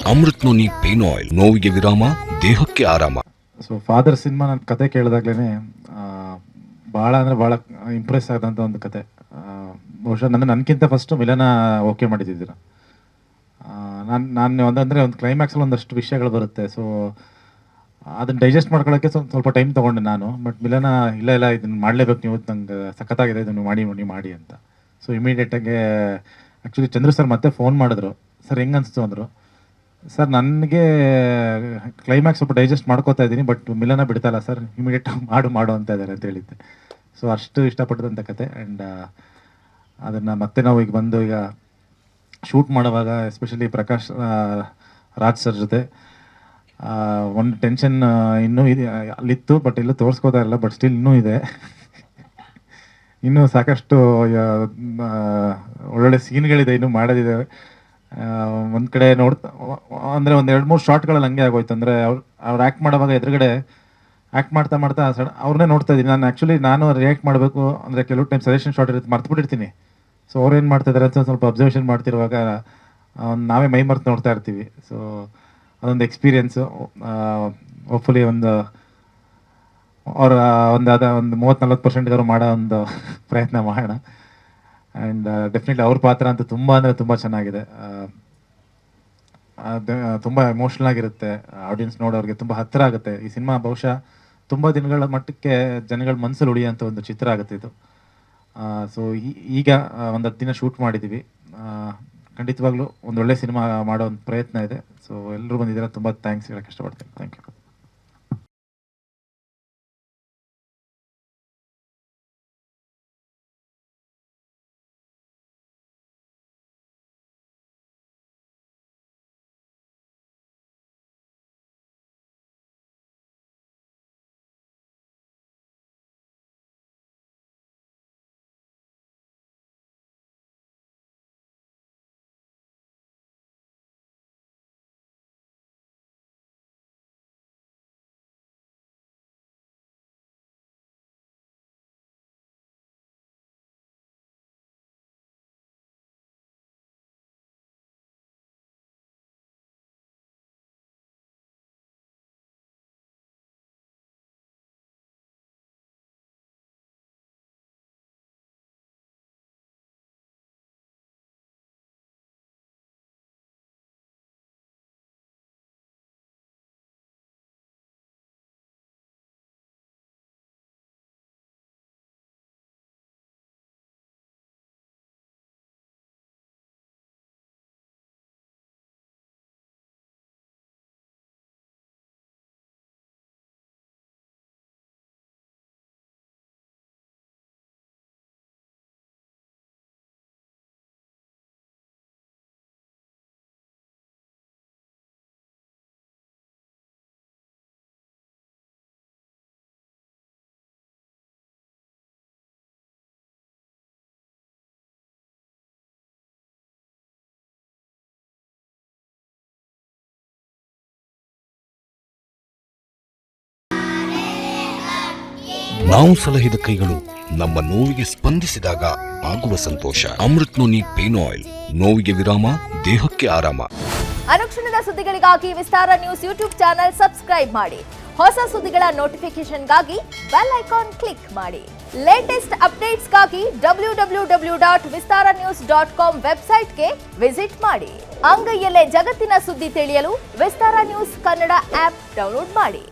Amrit noni pain oil, ನೋವಿಗೆ ವಿರಾಮ, ದೇಹಕ್ಕೆ ಆರಾಮ. ಸೊ ಫಾದರ್ ಸಿನಿಮಾ ನನ್ನ ಕತೆ ಕೇಳಿದಾಗ್ಲೇ ಭಾಳ ಅಂದರೆ ಭಾಳ ಇಂಪ್ರೆಸ್ ಆದಂಥ ಒಂದು ಕತೆ. ಬಹುಶಃ ನನಗಿಂತ ಫಸ್ಟು ಮಿಲನ ಓಕೆ ಮಾಡಿದ್ದಿದ್ದೀರ. ನಾನು ಒಂದು ಕ್ಲೈಮ್ಯಾಕ್ಸಲ್ಲಿ ಒಂದಷ್ಟು ವಿಷಯಗಳು ಬರುತ್ತೆ. ಸೊ ಅದನ್ನು ಡೈಜೆಸ್ಟ್ ಮಾಡ್ಕೊಳ್ಳೋಕ್ಕೆ ಸ್ವಲ್ಪ ಟೈಮ್ ತೊಗೊಂಡೆ ನಾನು. ಬಟ್ ಮಿಲನ ಇಲ್ಲ ಇದನ್ನು ಮಾಡಲೇಬೇಕು, ನೀವು ನಂಗೆ ಸಖತ್ತಾಗಿದೆ, ಇದನ್ನು ಮಾಡಿ ಅಂತ. ಸೊ ಇಮಿಡಿಯೇಟಾಗಿ ಆ್ಯಕ್ಚುಲಿ ಚಂದ್ರು ಸರ್ ಮತ್ತೆ ಫೋನ್ ಮಾಡಿದ್ರು. ಸರ್ ಹೆಂಗೆ ಅನಿಸ್ತು ಅಂದರು. ಸರ್ ನನಗೆ ಕ್ಲೈಮ್ಯಾಕ್ಸ್ ಸ್ವಲ್ಪ ಡೈಜೆಸ್ಟ್ ಮಾಡ್ಕೋತಾ ಇದ್ದೀನಿ, ಬಟ್ ಮಿಲನ ಬಿಡ್ತಾ ಇಲ್ಲ ಸರ್, ಇಮಿಡಿಯೇಟ್ ಮಾಡು ಅಂತ ಇದ್ದಾರೆ ಅಂತ ಹೇಳಿದ್ದೆ. ಸೊ ಅಷ್ಟು ಇಷ್ಟಪಟ್ಟಿದಂಥ ಕತೆ. ಆ್ಯಂಡ್ ಅದನ್ನು ಮತ್ತೆ ನಾವು ಈಗ ಬಂದು ಈಗ ಶೂಟ್ ಮಾಡುವಾಗ ಎಸ್ಪೆಷಲಿ ಪ್ರಕಾಶ್ ರಾಜ್ ಸರ್ ಜೊತೆ ಒಂದು ಟೆನ್ಷನ್ ಇನ್ನೂ ಇದೆ, ಅಲ್ಲಿತ್ತು, ಬಟ್ ಎಲ್ಲೂ ತೋರಿಸ್ಕೋತಾ ಇಲ್ಲ, ಬಟ್ ಸ್ಟಿಲ್ ಇನ್ನೂ ಇದೆ. ಇನ್ನೂ ಸಾಕಷ್ಟು ಒಳ್ಳೊಳ್ಳೆ ಸೀನ್ಗಳಿದೆ, ಇನ್ನೂ ಮಾಡೋದಿದೆ. ಒಂದು ಕಡೆ ಅಂದರೆ ಒಂದು 2-3 ಶಾರ್ಟ್ಗಳಲ್ಲಿ ಹಂಗೆ ಆಗೋಯ್ತು. ಅಂದರೆ ಅವ್ರು ಆ್ಯಕ್ಟ್ ಮಾಡೋವಾಗ ಎದುರುಗಡೆ ಆ್ಯಕ್ಟ್ ಮಾಡ್ತಾ ಅವ್ರನ್ನೇ ನೋಡ್ತಾ ಇದ್ದೀನಿ ನಾನು. ನಾನು ರಿಯಾಕ್ಟ್ ಮಾಡಬೇಕು ಅಂದರೆ ಕೆಲವು ಟೈಮ್ ಸಜೆಷನ್ ಶಾರ್ಟ್ ಇರುತ್ತೆ, ಮರ್ತುಬಿಟ್ಟಿರ್ತೀನಿ. ಸೊ ಅವ್ರು ಏನು ಮಾಡ್ತಾಯಿದ್ದಾರೆ ಅಂತ ಸ್ವಲ್ಪ ಅಬ್ಸರ್ವೇಷನ್ ಮಾಡ್ತಿರುವಾಗ ನಾವೇ ಮೈ ಮರೆತು ನೋಡ್ತಾ ಇರ್ತೀವಿ. ಸೊ ಅದೊಂದು ಎಕ್ಸ್ಪೀರಿಯೆನ್ಸು. ಹೋಪ್ಫುಲಿ ಅವ್ರ ಒಂದು 30-40% ಮಾಡೋ ಒಂದು ಪ್ರಯತ್ನ ಮಾಡೋಣ. ಆ್ಯಂಡ್ ಡೆಫಿನೆಟ್ಲಿ ಅವ್ರ ಪಾತ್ರ ಅಂತೂ ತುಂಬ ಚೆನ್ನಾಗಿದೆ. ತುಂಬ ಎಮೋಷ್ನಲ್ ಆಗಿರುತ್ತೆ. ಆಡಿಯನ್ಸ್ ನೋಡೋರಿಗೆ ತುಂಬ ಹತ್ತಿರ ಆಗುತ್ತೆ. ಈ ಸಿನಿಮಾ ಬಹುಶಃ ತುಂಬ ದಿನಗಳ ಮಟ್ಟಕ್ಕೆ ಜನಗಳ ಮನಸ್ಸಲ್ಲಿ ಉಳಿಯೋಂಥ ಒಂದು ಚಿತ್ರ ಆಗುತ್ತೆ ಇದು. ಸೊ ಈಗ ಒಂದು 10 ದಿನ ಶೂಟ್ ಮಾಡಿದ್ದೀವಿ. ಖಂಡಿತವಾಗ್ಲೂ ಒಳ್ಳೆ ಸಿನಿಮಾ ಮಾಡೋ ಒಂದು ಪ್ರಯತ್ನ ಇದೆ. ಸೊ ಎಲ್ಲರೂ ಬಂದಿದ್ದೀರಾ, ತುಂಬ ಥ್ಯಾಂಕ್ಸ್ ಹೇಳೋಕ್ಕೆ ಇಷ್ಟಪಡ್ತೀನಿ. Thank you. ನಾವು ಸಲಹಿದ ಕೈಗಳು ನಮ್ಮ ನೋವಿಗೆ ಸ್ಪಂದಿಸಿದಾಗ ಆಗುವ ಸಂತೋಷ. ಅಮೃತ್ ನೋನಿ ಪೇನ್ ಆಯಿಲ್, ನೋವಿಗೆ ವಿರಾಮ, ದೇಹಕ್ಕೆ ಆರಾಮ. ಅನುಕ್ಷಣದ ಸುದ್ದಿಗಳಿಗಾಗಿ Vistara news YouTube channel subscribe ಮಾಡಿ. ಹೊಸ ಸುದ್ದಿಗಳ ನೋಟಿಫಿಕೇಶನ್ಗಾಗಿ ಬೆಲ್ ಐಕಾನ್ ಕ್ಲಿಕ್ ಮಾಡಿ. ಲೇಟೆಸ್ಟ್ ಅಪ್ಡೇಟ್ಸ್ಗಾಗಿ www.vistaranews.com ವೆಬ್ಸೈಟ್ಗೆ ವಿಸಿಟ್ ಮಾಡಿ. ಅಂಗೈಯಲ್ಲೇ ಜಗತ್ತಿನ ಸುದ್ದಿ ತಿಳಿಯಲು Vistara news Kannada app download ಮಾಡಿ.